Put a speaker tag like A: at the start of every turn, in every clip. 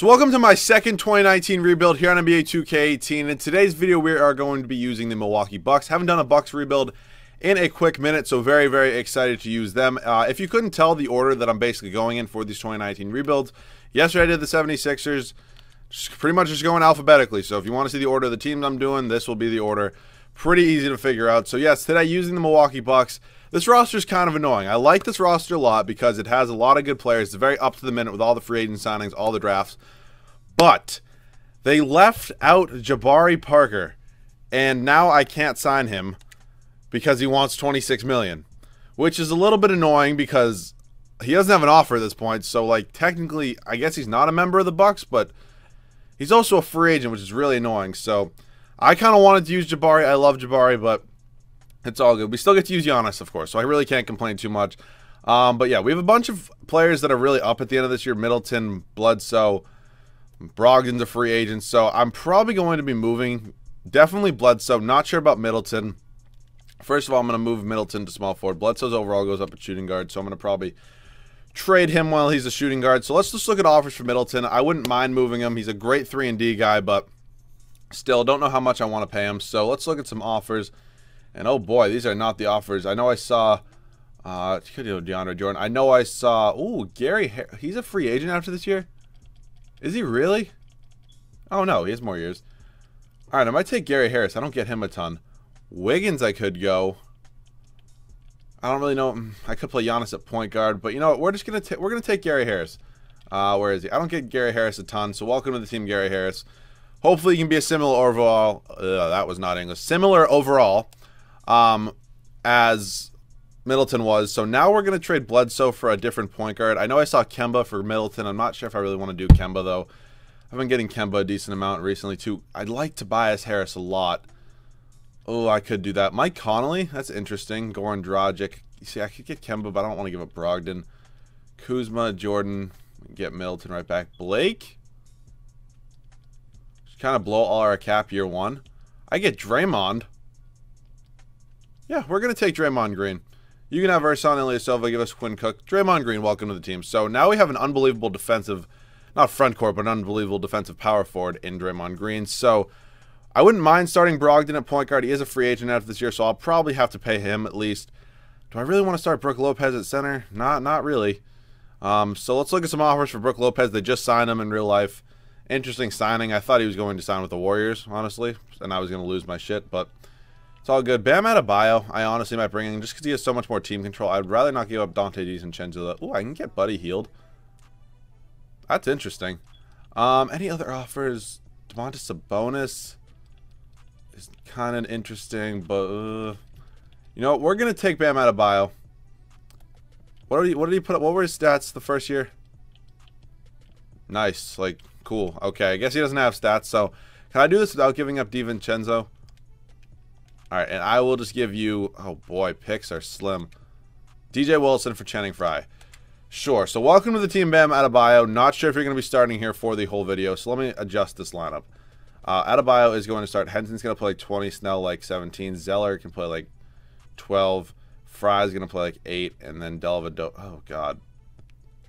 A: So welcome to my second 2019 rebuild here on NBA 2K18. In today's video, we are going to be using the Milwaukee Bucks. Haven't done a Bucks rebuild in a quick minute, so very, very excited to use them. If you couldn't tell the order that I'm basically going in for these 2019 rebuilds, yesterday I did the 76ers, pretty much just going alphabetically. So if you want to see the order of the teams I'm doing, this will be the order. Pretty easy to figure out. So yes, today using the Milwaukee Bucks. This roster is kind of annoying. I like this roster a lot because it has a lot of good players. It's very up to the minute with all the free agent signings, all the drafts. But they left out Jabari Parker, and now I can't sign him because he wants $26 million, which is a little bit annoying because he doesn't have an offer at this point. So, like, technically, I guess he's not a member of the Bucks, but he's also a free agent, which is really annoying. So, I kind of wanted to use Jabari. I love Jabari, but it's all good. We still get to use Giannis, of course, so I really can't complain too much. But yeah, we have a bunch of players that are really up at the end of this year. Middleton, Bledsoe, Brogdon's a free agent, so I'm probably going to be moving. Definitely Bledsoe. Not sure about Middleton. First of all, I'm going to move Middleton to small forward. Bledsoe's overall goes up at shooting guard, so I'm going to probably trade him while he's a shooting guard. So let's just look at offers for Middleton. I wouldn't mind moving him. He's a great 3-and-D guy, but still don't know how much I want to pay him. So let's look at some offers. And oh boy, these are not the offers. I know I saw DeAndre Jordan. I know I saw, ooh, Gary, he's a free agent after this year? Is he really? Oh no, he has more years. Alright, I might take Gary Harris. I don't get him a ton. Wiggins I could go. I don't really know. I could play Giannis at point guard, but you know what? We're just gonna take Gary Harris. Where is he? I don't get Gary Harris a ton, so welcome to the team, Gary Harris. Hopefully, he can be a similar overall. That was not English. Similar overall. As Middleton was. So now we're going to trade Bledsoe for a different point guard. I know I saw Kemba for Middleton. I'm not sure if I really want to do Kemba, though. I've been getting Kemba a decent amount recently, too. I'd like Tobias Harris a lot. Oh, I could do that. Mike Conley, that's interesting. Goran Dragic. You see, I could get Kemba, but I don't want to give up Brogdon. Kuzma, Jordan, get Middleton right back. Blake? Just kind of blow all our cap year one. I get Draymond. Yeah, we're going to take Draymond Green. You can have Ersan Ilyasova, give us Quinn Cook. Draymond Green, welcome to the team. So now we have an unbelievable defensive, not front court, but an unbelievable defensive power forward in Draymond Green. So I wouldn't mind starting Brogdon at point guard. He is a free agent after this year, so I'll probably have to pay him at least. Do I really want to start Brook Lopez at center? Not really. So let's look at some offers for Brook Lopez. They just signed him in real life. Interesting signing. I thought he was going to sign with the Warriors, honestly, and I was going to lose my shit, but it's all good. Bam Adebayo, I honestly might bring in just because he has so much more team control. I'd rather not give up Dante DiVincenzo. Ooh, I can get Buddy healed. That's interesting. Any other offers? Domantas Sabonis is kind of interesting, but you know, we're gonna take Bam Adebayo. What did he put up? What were his stats the first year? Nice, like cool. Okay, I guess he doesn't have stats. So can I do this without giving up DiVincenzo? Alright, and I will just give you, oh boy, picks are slim. DJ Wilson for Channing Frye. Sure, so welcome to the team, Bam Adebayo. Not sure if you're going to be starting here for the whole video, so let me adjust this lineup. Adebayo is going to start. Henson's going to play like 20, Snell like 17. Zeller can play like 12. Frye's going to play like 8, and then Delvado. Oh, God.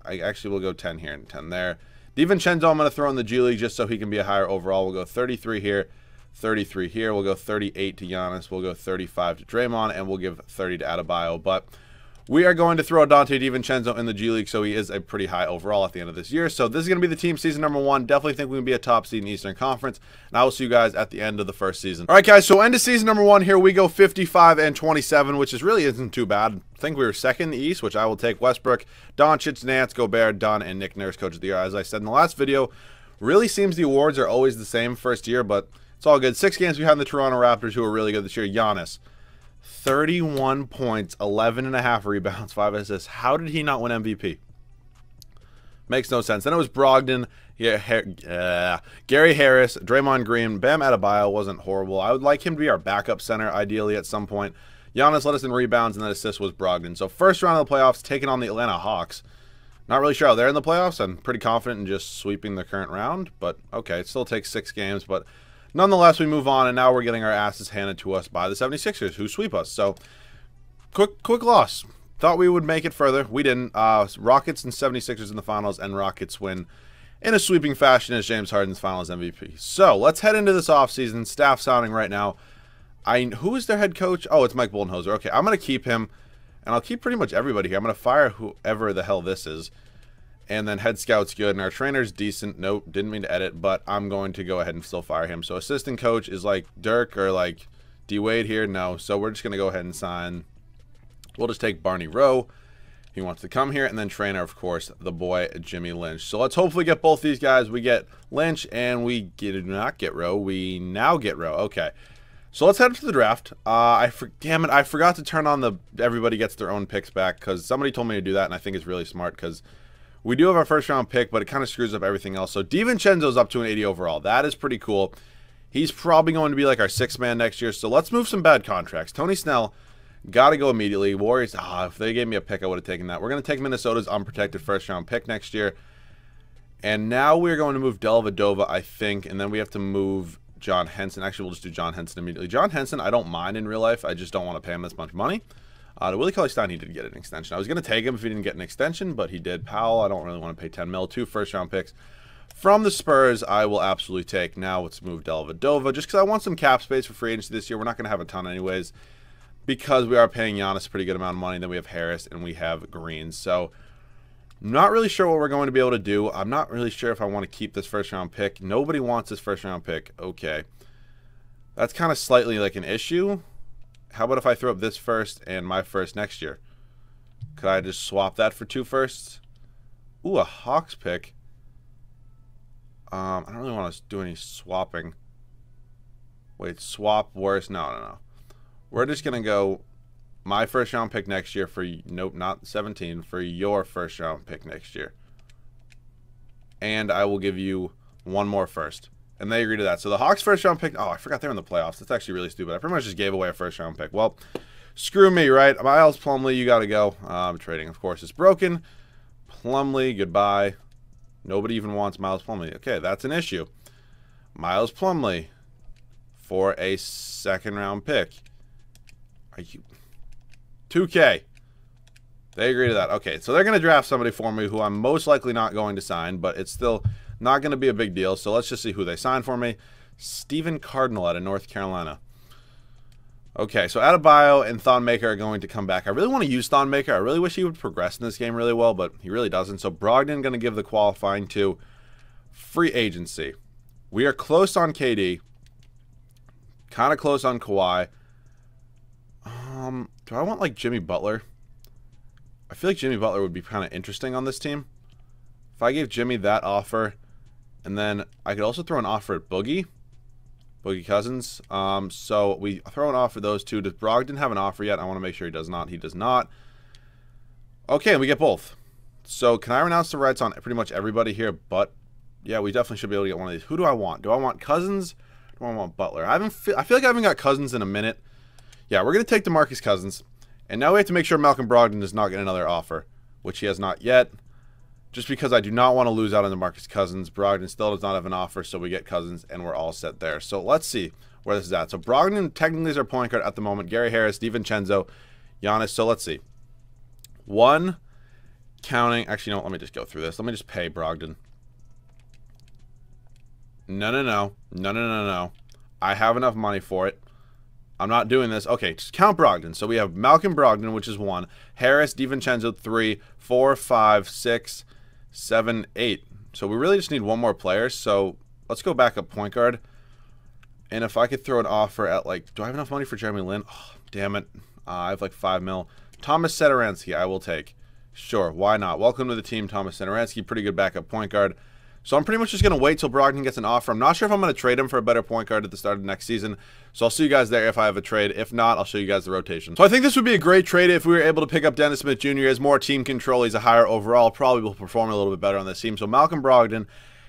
A: I actually will go 10 here and 10 there. DiVincenzo I'm going to throw in the G League just so he can be a higher overall. We'll go 33 here. 33 here. We'll go 38 to Giannis. We'll go 35 to Draymond, and we'll give 30 to Adebayo. But we are going to throw Dante DiVincenzo in the G League, so he is a pretty high overall at the end of this year. So this is going to be the team season number 1. Definitely think we can be a top seed in the Eastern Conference, and I will see you guys at the end of the first season. All right, guys, so end of season number 1 here. We go 55-27, which is really isn't too bad. I think we were second in the East, which I will take. Westbrook, Doncic, Nance, Gobert, Dunn, and Nick Nurse, Coach of the Year. As I said in the last video, really seems the awards are always the same first year, but it's all good. 6 games behind the Toronto Raptors, who are really good this year. Giannis, 31 points, 11.5 rebounds, 5 assists. How did he not win MVP? Makes no sense. Then it was Brogdon, Gary Harris, Draymond Green. Bam Adebayo wasn't horrible. I would like him to be our backup center, ideally, at some point. Giannis led us in rebounds, and then assist was Brogdon. So first round of the playoffs, taking on the Atlanta Hawks. Not really sure how they're in the playoffs. I'm pretty confident in just sweeping the current round, but okay, it still takes 6 games, but nonetheless, we move on, and now we're getting our asses handed to us by the 76ers, who sweep us. So, quick loss. Thought we would make it further. We didn't. Rockets and 76ers in the finals, and Rockets win in a sweeping fashion as James Harden's Finals MVP. So let's head into this offseason. Staff sounding right now. Who is their head coach? Oh, it's Mike Budenholzer. Okay, I'm going to keep him, and I'll keep pretty much everybody here. I'm going to fire whoever the hell this is. And then head scout's good, and our trainer's decent. Nope, didn't mean to edit, but I'm going to go ahead and still fire him. So assistant coach is like Dirk or like D-Wade here. No, so we're just going to go ahead and sign. We'll just take Barney Rowe. He wants to come here. And then trainer, of course, the boy Jimmy Lynch. So let's hopefully get both these guys. We get Lynch, and we do not get Rowe. We now get Rowe. Okay. So let's head to the draft. Damn it, I forgot to turn on everybody gets their own picks back because somebody told me to do that, and I think it's really smart because we do have our first round pick, but it kind of screws up everything else. So DiVincenzo's up to an 80 overall. That is pretty cool. He's probably going to be like our sixth man next year. So let's move some bad contracts. Tony Snell, got to go immediately. Warriors, if they gave me a pick, I would have taken that. We're going to take Minnesota's unprotected first round pick next year. And now we're going to move Dellavedova, I think, and then we have to move John Henson. Actually, we'll just do John Henson immediately. John Henson, I don't mind in real life. I just don't want to pay him this much money. To Willie Cauley-Stein, he did get an extension. I was going to take him if he didn't get an extension, but he did. Powell, I don't really want to pay 10 mil. 2 first-round picks from the Spurs, I will absolutely take. Now let's move Dellavedova, just because I want some cap space for free agency this year. We're not going to have a ton anyways, because we are paying Giannis a pretty good amount of money. Then we have Harris, and we have Green. So I'm not really sure what we're going to be able to do. I'm not really sure if I want to keep this first-round pick. Nobody wants this first-round pick. Okay. That's kind of slightly like an issue. How about if I throw up this first and my first next year? Could I just swap that for 2 firsts? Ooh, a Hawks pick. I don't really want to do any swapping. Wait, swap worse? No. We're just going to go my first round pick next year for, nope, not 17, for your first round pick next year. And I will give you 1 more first. And they agree to that. So the Hawks first round pick. Oh, I forgot they're in the playoffs. That's actually really stupid. I pretty much just gave away a first round pick. Well, screw me, right? Miles Plumlee, you got to go. Trading, of course, is broken. Plumlee, goodbye. Nobody even wants Miles Plumlee. Okay, that's an issue. Miles Plumlee for a second round pick. Are you 2K? They agree to that. Okay, so they're going to draft somebody for me who I'm most likely not going to sign, but it's still not going to be a big deal. So let's just see who they sign for me. Stephen Cardinal out of North Carolina. Okay, so Adebayo and Thonmaker are going to come back. I really want to use Thonmaker. I really wish he would progress in this game really well, but he really doesn't. So Brogdon going to give the qualifying to free agency. We are close on KD. Kind of close on Kawhi. Do I want like Jimmy Butler? I feel like Jimmy Butler would be kind of interesting on this team. If I gave Jimmy that offer, and then I could also throw an offer at Boogie Cousins. So we throw an offer those two. Does Brogdon have an offer yet? I want to make sure he does not. He does not. Okay, we get both. So can I renounce the rights on pretty much everybody here? But yeah, we definitely should be able to get one of these. Who do I want? Do I want Cousins? Or do I want Butler? I feel like I haven't got Cousins in a minute. Yeah, we're going to take DeMarcus Cousins. And now we have to make sure Malcolm Brogdon does not get another offer, which he has not yet. Just because I do not want to lose out on DeMarcus Cousins. Brogdon still does not have an offer, so we get Cousins, and we're all set there. So let's see where this is at. So Brogdon technically is our point guard at the moment. Gary Harris, DiVincenzo, Giannis. So let's see. 1, counting. Actually, no, let me just go through this. Let me just pay Brogdon. No. I have enough money for it. I'm not doing this. Okay, just count Brogdon. So we have Malcolm Brogdon, which is 1. Harris, DiVincenzo, 3, 4, 5, 6, 7, 8. So we really just need 1 more player. So let's go back up point guard. And if I could throw an offer at like, do I have enough money for Jeremy Lin? Oh, damn it. I have like 5 mil. Thomas Satoransky, I will take. Sure, why not? Welcome to the team, Thomas Satoransky. Pretty good backup point guard. So I'm pretty much just going to wait till Brogdon gets an offer. I'm not sure if I'm going to trade him for a better point guard at the start of next season. So I'll see you guys there if I have a trade. If not, I'll show you guys the rotation. So I think this would be a great trade if we were able to pick up Dennis Smith Jr. He has more team control. He's a higher overall. Probably will perform a little bit better on this team. So Malcolm Brogdon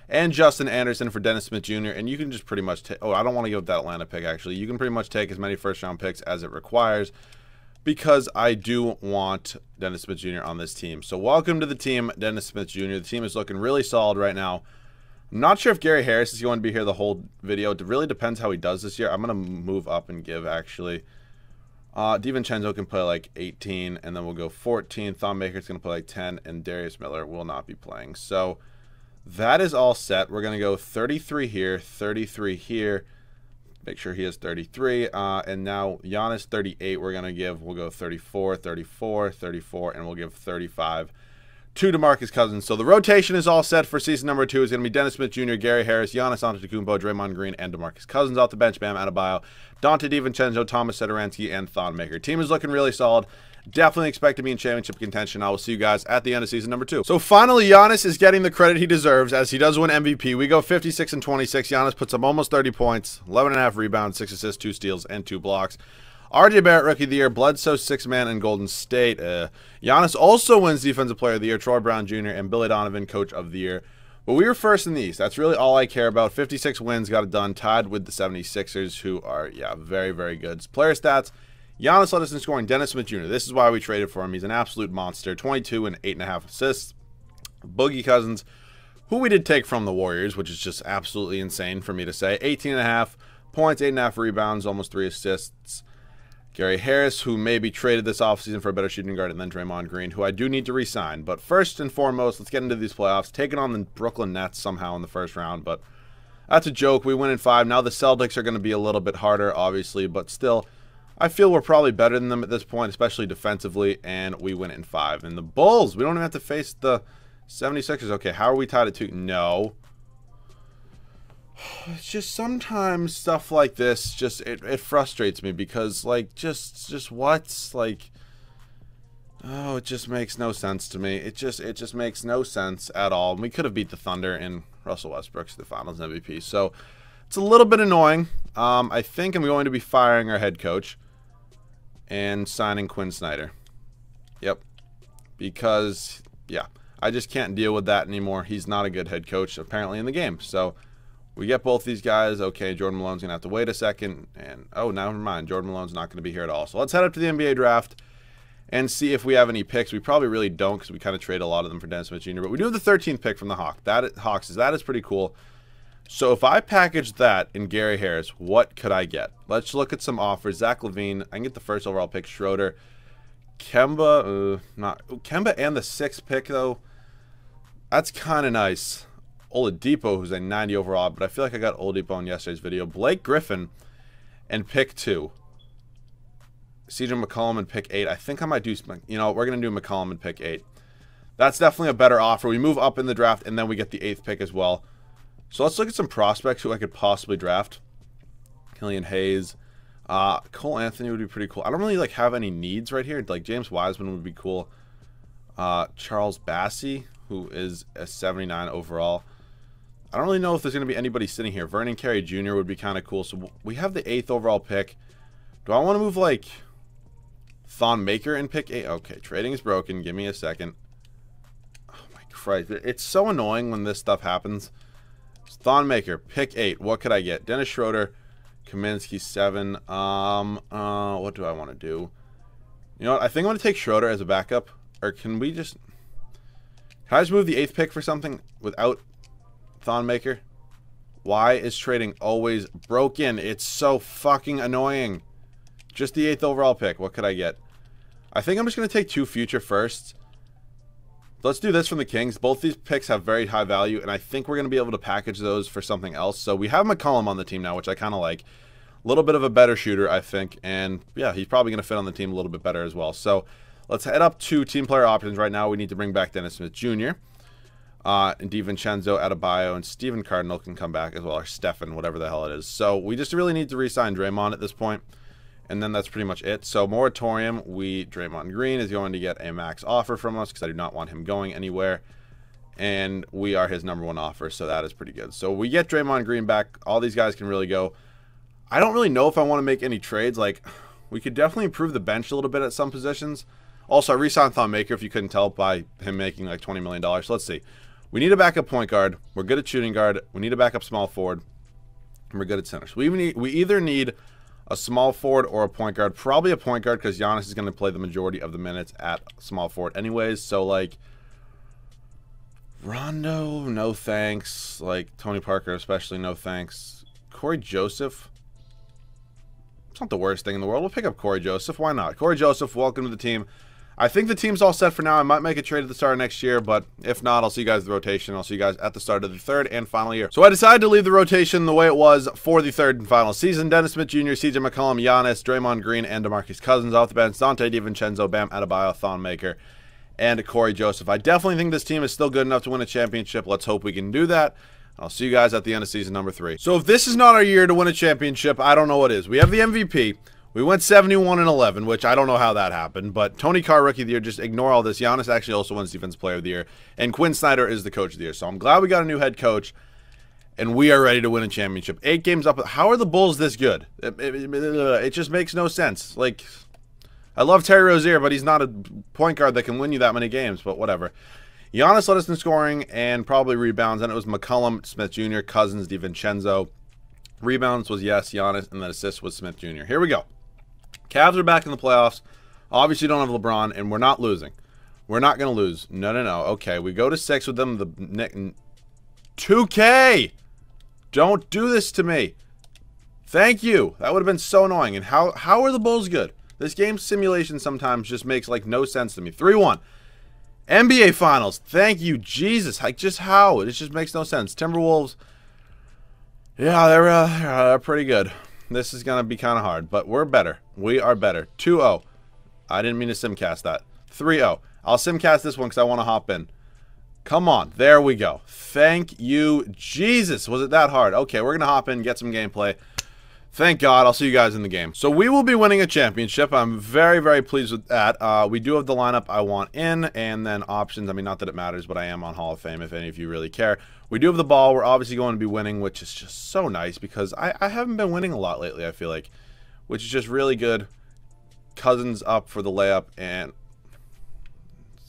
A: and Justin Anderson for Dennis Smith Jr. And you can just pretty much take... Oh, I don't want to give up that Atlanta pick, actually. You can pretty much take as many first-round picks as it requires, because I do want Dennis Smith Jr. on this team. So welcome to the team, Dennis Smith Jr. The team is looking really solid right now. I'm not sure if Gary Harris is going to be here the whole video. It really depends how he does this year. I'm going to move up and give, actually. DiVincenzo can play like 18, and then we'll go 14. Thonmaker's going to play like 10, and Darius Miller will not be playing. So that is all set. We're going to go 33 here, 33 here. Make sure he has 33. And now Giannis 38. We'll go 34, 34, 34, and we'll give 35 to DeMarcus Cousins. So the rotation is all set for season number 2. It's going to be Dennis Smith Jr., Gary Harris, Giannis Antetokounmpo, Draymond Green, and DeMarcus Cousins off the bench. Bam Adebayo, Dante DiVincenzo, Thomas Satoransky, and Thon Maker. Team is looking really solid. Definitely expect to be in championship contention. I will see you guys at the end of season number 2. So finally, Giannis is getting the credit he deserves as he does win MVP. We go 56 and 26. Giannis puts up almost 30 points, 11.5 rebounds, 6 assists, 2 steals, and 2 blocks. RJ Barrett, Rookie of the Year, Bledsoe, 6th man in Golden State. Giannis also wins Defensive Player of the Year, Troy Brown Jr., and Billy Donovan, Coach of the Year. But we were first in the East. That's really all I care about. 56 wins, got it done, tied with the 76ers, who are, very, very good. Player stats, Giannis led us in scoring. Dennis Smith Jr., this is why we traded for him. He's an absolute monster, 22 and 8.5 assists. Boogie Cousins, who we did take from the Warriors, which is just absolutely insane for me to say. 18.5 points, 8.5 rebounds, almost 3 assists. Gary Harris, who maybe traded this offseason for a better shooting guard, and then Draymond Green, who I do need to re-sign. But first and foremost, let's get into these playoffs. Taking on the Brooklyn Nets somehow in the first round, but that's a joke. We win in 5. Now the Celtics are going to be a little bit harder, obviously, but still, I feel we're probably better than them at this point, especially defensively, and we win in 5. And the Bulls, we don't even have to face the 76ers. Okay, how are we tied at 2? No. It's just sometimes stuff like this just it frustrates me because like just what like oh it just makes no sense to me. It just makes no sense at all. And we could have beat the Thunder and Russell Westbrook's the Finals MVP. So it's a little bit annoying. I think I'm going to be firing our head coach and signing Quinn Snyder. Yep. Because I just can't deal with that anymore. He's not a good head coach apparently in the game. So we get both these guys. Okay, Jordan Malone's going to have to wait a second. And, oh, never mind. Jordan Malone's not going to be here at all. So let's head up to the NBA draft and see if we have any picks. We probably really don't because we kind of trade a lot of them for Dennis Smith Jr. But we do have the 13th pick from the Hawks. That is pretty cool. So if I package that in Gary Harris, what could I get? Let's look at some offers. Zach LaVine. I can get the first overall pick. Schroeder. Kemba. Kemba and the 6th pick, though. That's kind of nice. Oladipo, who's a 90 overall, but I feel like I got Oladipo in yesterday's video. Blake Griffin and pick 2. CJ McCollum and pick 8. I think I might do, we're going to do McCollum and pick 8. That's definitely a better offer. We move up in the draft, and then we get the 8th pick as well. So let's look at some prospects who I could possibly draft. Killian Hayes. Cole Anthony would be pretty cool. I don't really have any needs right here. Like James Wiseman would be cool. Charles Bassey, who is a 79 overall. I don't really know if there's going to be anybody sitting here. Vernon Carey Jr. would be kind of cool. So we have the 8th overall pick. Do I want to move like Thon Maker and pick 8? Okay, trading is broken. Give me a second. Oh my Christ. It's so annoying when this stuff happens. Thon Maker, pick 8. What could I get? Dennis Schroeder, Kaminsky 7. What do I want to do? You know what? I think I'm going to take Schroeder as a backup. Or can we just... Can I just move the 8th pick for something without Thon Maker? Why is trading always broken? It's so fucking annoying. Just the 8th overall pick. What could I get? I think I'm just going to take 2 future firsts. Let's do this from the Kings. Both these picks have very high value, and I think we're going to be able to package those for something else. So we have McCollum on the team now, which I kind of like. A little bit of a better shooter, I think. And, yeah, he's probably going to fit on the team a little bit better as well. So let's head up to team player options. Right now we need to bring back Dennis Smith Jr. And DiVincenzo, Adebayo, and Steven Cardinal can come back as well, or Stefan, whatever the hell it is. So we just really need to re-sign Draymond at this point. And then that's pretty much it. So moratorium, Draymond Green is going to get a max offer from us because I do not want him going anywhere. And we are his #1 offer, so that is pretty good. So we get Draymond Green back. All these guys can really go. I don't really know if I want to make any trades. Like, we could definitely improve the bench a little bit at some positions. Also, I re-signed Thon Maker, if you couldn't tell, by him making like $20 million. So let's see. We need a backup point guard. We're good at shooting guard. We need a backup small forward. And we're good at center. So we either need a small forward or a point guard. Probably a point guard because Giannis is going to play the majority of the minutes at small forward anyways. So, like, Rondo, no thanks. Like, Tony Parker especially, no thanks. Corey Joseph. It's not the worst thing in the world. We'll pick up Corey Joseph. Why not? Corey Joseph, welcome to the team. I think the team's all set for now. I might make a trade at the start of next year, but if not, I'll see you guys at the rotation. I'll see you guys at the start of the third and final year. So I decided to leave the rotation the way it was for the third and final season. Dennis Smith Jr., CJ McCollum, Giannis, Draymond Green, and DeMarcus Cousins off the bench. Dante DiVincenzo, Bam Adebayo, Thon Maker, and Corey Joseph. I definitely think this team is still good enough to win a championship. Let's hope we can do that. I'll see you guys at the end of season number 3. So if this is not our year to win a championship, I don't know what is. We have the MVP. We went 71-11, which I don't know how that happened, but Tony Carr, Rookie of the Year, just ignore all this. Giannis actually also wins Defensive Player of the Year, and Quinn Snyder is the Coach of the Year. So I'm glad we got a new head coach, and we are ready to win a championship. 8 games up. How are the Bulls this good? It just makes no sense. Like, I love Terry Rozier, but he's not a point guard that can win you that many games, but whatever. Giannis led us in scoring and probably rebounds, and it was McCollum, Smith Jr., Cousins, DiVincenzo. Rebounds was, yes, Giannis, and then assists was Smith Jr. Here we go. Cavs are back in the playoffs. Obviously don't have LeBron, and we're not losing. We're not going to lose. No. Okay, we go to 6 with them. The 2K! Don't do this to me. Thank you. That would have been so annoying. And how are the Bulls good? This game simulation sometimes just makes, like, no sense to me. 3-1. NBA Finals. Thank you, Jesus. Like, just how? It just makes no sense. Timberwolves. Yeah, they're pretty good. This is going to be kind of hard, but we're better. We are better. 2-0. I didn't mean to simcast that. 3-0. I'll simcast this one because I want to hop in. Come on. There we go. Thank you, Jesus. Was it that hard? Okay, we're going to hop in, get some gameplay. Thank God. I'll see you guys in the game. So we will be winning a championship. I'm very, very pleased with that. We do have the lineup I want in, and then options. I mean, not that it matters, but I am on Hall of Fame if any of you really care. We do have the ball. We're obviously going to be winning, which is just so nice because I haven't been winning a lot lately, I feel like, which is just really good. Cousins up for the layup, and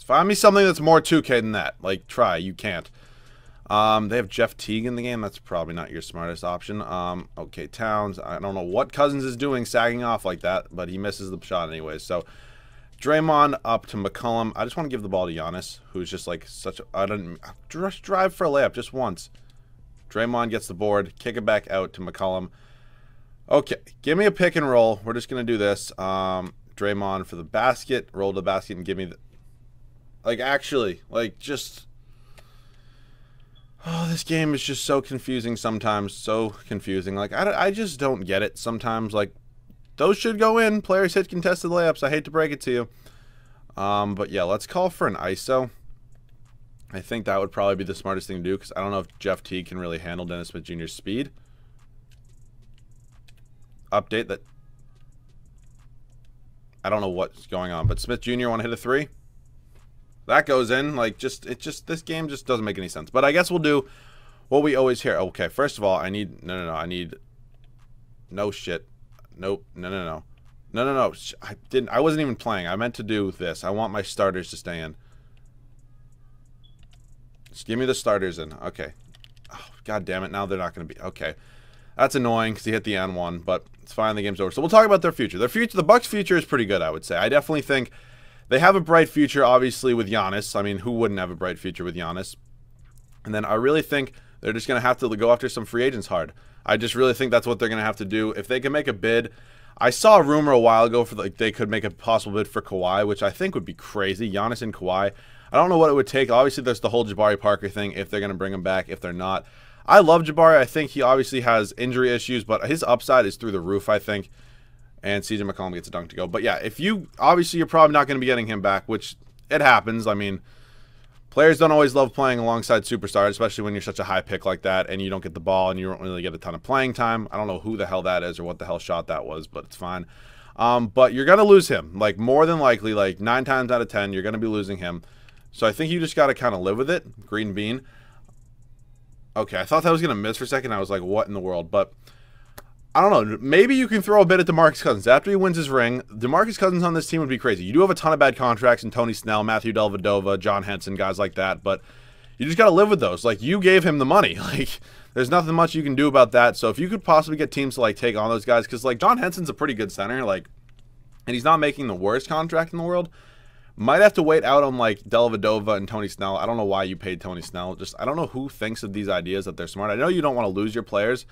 A: find me something that's more 2K than that. Like, try. You can't. They have Jeff Teague in the game. That's probably not your smartest option. Okay, Towns. I don't know what Cousins is doing sagging off like that, but he misses the shot anyways. So, Draymond up to McCollum. I just want to give the ball to Giannis, who's just like such a... I don't... Just drive for a layup just once. Draymond gets the board. Kick it back out to McCollum. Okay, give me a pick and roll. We're just going to do this. Draymond for the basket. Roll to the basket and give me the... Like, actually, like, just... Oh, this game is just so confusing sometimes. So confusing. Like, I just don't get it sometimes. Like, those should go in. Players hit contested layups. I hate to break it to you. But, yeah, let's call for an ISO. I think that would probably be the smartest thing to do because I don't know if Jeff Teague can really handle Dennis Smith Jr.'s speed. Update that. I don't know what's going on, but Smith Jr. want to hit a 3? That goes in. Like, this game just doesn't make any sense. But I guess we'll do what we always hear. Okay, first of all, I need, no, I need, no shit. Nope, no. I wasn't even playing. I meant to do this. I want my starters to stay in. Just give me the starters in. Okay. Oh, God damn it. Now they're not going to be, okay. That's annoying because he hit the N1, but it's fine. The game's over. So we'll talk about their future. The Bucks' future is pretty good, I would say. I definitely think they have a bright future, obviously, with Giannis. I mean, who wouldn't have a bright future with Giannis? And then I really think they're just going to have to go after some free agents hard. I just really think that's what they're going to have to do. If they can make a bid, I saw a rumor a while ago for they could make a possible bid for Kawhi, which I think would be crazy. Giannis and Kawhi. I don't know what it would take. Obviously, there's the whole Jabari Parker thing, if they're going to bring him back, if they're not. I love Jabari. I think he obviously has injury issues, but his upside is through the roof, I think. And CJ McCollum gets a dunk to go. But yeah, obviously you're probably not going to be getting him back, which it happens. I mean, players don't always love playing alongside superstars, especially when you're such a high pick like that and you don't get the ball and you don't really get a ton of playing time. I don't know who the hell that is or what the hell shot that was, but it's fine. But you're going to lose him. Like, more than likely, like 9 times out of 10, you're going to be losing him. So I think you just got to kind of live with it. Green bean. Okay, I thought that was going to miss for a second. I was like, what in the world? But I don't know. Maybe you can throw a bit at DeMarcus Cousins. After he wins his ring, DeMarcus Cousins on this team would be crazy. You do have a ton of bad contracts in Tony Snell, Matthew Dellavedova, John Henson, guys like that. But you just got to live with those. Like, you gave him the money. Like, there's nothing much you can do about that. So if you could possibly get teams to, like, take on those guys. Because, like, John Henson's a pretty good center. Like, and he's not making the worst contract in the world. Might have to wait out on, like, Dellavedova and Tony Snell. I don't know why you paid Tony Snell. Just, I don't know who thinks of these ideas that they're smart. I know you don't want to lose your players.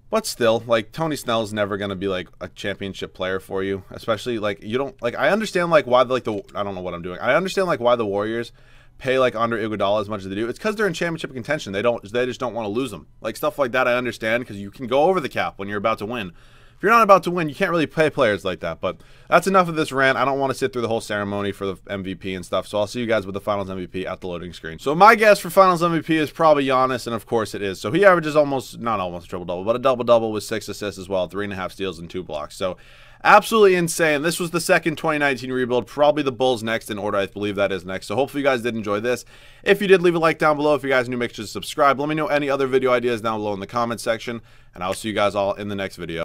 A: But still, like, Tony Snell's never going to be, like, a championship player for you. Especially, like, you don't, like, I understand, like, why, like, I don't know what I'm doing. I understand, like, why the Warriors pay, like, Andre Iguodala as much as they do. It's because they're in championship contention. They just don't want to lose them. Like, stuff like that I understand, because you can go over the cap when you're about to win. If you're not about to win, you can't really pay players like that. But that's enough of this rant. I don't want to sit through the whole ceremony for the MVP and stuff. So I'll see you guys with the Finals MVP at the loading screen. So my guess for Finals MVP is probably Giannis, and of course it is. So he averages not almost a triple-double, but a double-double with 6 assists as well, 3.5 steals and 2 blocks. So absolutely insane. This was the second 2019 rebuild. Probably the Bulls next in order. I believe that is next. So hopefully you guys did enjoy this. If you did, leave a like down below. If you guys are new, make sure to subscribe. Let me know any other video ideas down below in the comment section. And I'll see you guys all in the next video.